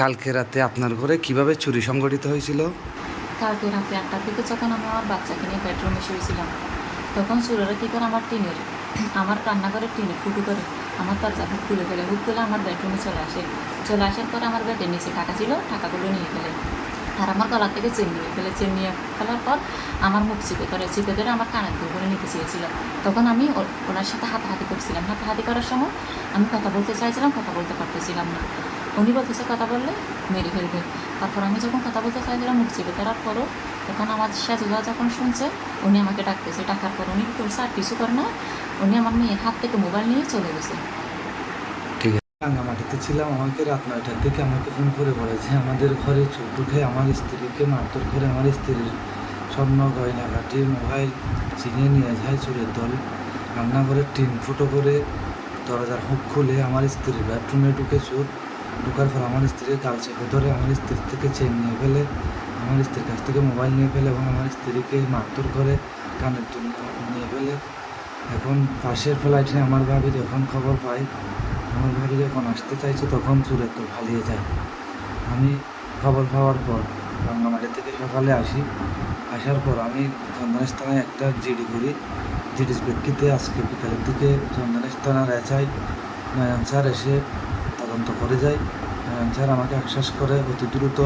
কালকে রাতে আপনার ঘরে কিভাবে চুরি সংঘটিত হয়েছিল? কালকে রাতে 8টার দিকে যখন আমি আমার বাচ্চাকে নিয়ে বেডরুমে শুয়েছিলাম, তখন চোরেরা কী করে আমার রান্নাঘরের টিনের ফুটো করে আমার দরজা হুক খুলে ফেলে। হুক খুলে আমার বেডরুমে চলে আসার পরে আমার বেডের নিচে টাকা ছিল, টাকাগুলো নিয়ে ফেলে। আর আমার গলা থেকে চেন নিয়ে ফেলার পর আমার মুখ চিপে ধরে আমার কানের দুল করে নিতে চেয়েছিল। তখন আমি ওনার সাথে হাতাহাতি করছিলাম। হাতাহাতি করার সময় আমি কথা বলতে চাইছিলাম, কথা বলতে পারতেছিলাম না। উনি বলতেছে কথা বললে মেরে ফেলবে। তারপর আমি যখন কথা বলতে চাইছিলাম মুখ চেপে ধরার পরও, তখন আমার সাজুদা যখন শুনছে, উনি আমাকে ডাকতেছে। ডাকার পর উনি করছে আর কিছু করে না, উনি আমার মেয়ের হাত থেকে মোবাইল নিয়ে চলে গেছে। ঠিক আছে, রাঙামাটিতে ছিলাম। আমাকে রাত 9টার দিকে আমাকে ফোন করে বলেছে আমাদের ঘরে চোর ঢুকে আমার স্ত্রীকে মারধর করে আমার স্ত্রীর স্বর্ণ গয়নাঘাটি মোবাইল ছিনিয়ে নিয়ে যায় চোরের দল। রান্নাঘরের টিন ফুটো করে দরজার হুক খুলে আমার স্ত্রীর বেডরুমে ঢুকে চোর। ঢোকার পর আমার স্ত্রীর গাল চেপে ধরে আমার স্ত্রীর থেকে চেন নিয়ে ফেলে, আমার স্ত্রীর কাছ থেকে মোবাইল নিয়ে ফেলে এবং আমার স্ত্রীকে মারধর করে কানের দুল নিয়ে ফেলে। এখন পাশের ফ্লাইটে আমার ভাবি যখন খবর পাই, আমার ভাবি যখন আসতে চাইছে, তখন চোরের তো পালিয়ে যায়। আমি খবর পাওয়ার পর রাঙ্গামাটি থেকে সকালে আসার পর আমি চন্দনেশ থানায় একটা জিডি করি। জিডির প্রেক্ষিতে আজকে বিকালের দিকে চন্দনেশ থানার এসআই নয়ন স্যার এসে তদন্ত করে যায়। নয়ন স্যার আমাকে আশ্বাস করে অতি দ্রুত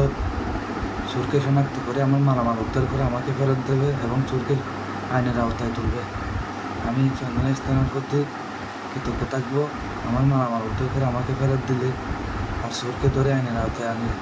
চোরকে শনাক্ত করে আমার মালামাল উদ্ধার করে আমাকে ফেরত দেবে এবং চোরকে আইনের আওতায় তুলবে। আমি চন্দনেশ থানার প্রতি কৃতজ্ঞ থাকবো। আমার মালামাল উদ্ধার করে আমাকে ফেরত দিলে আর চোরকে ধরে আইনের আওতায় আনলে।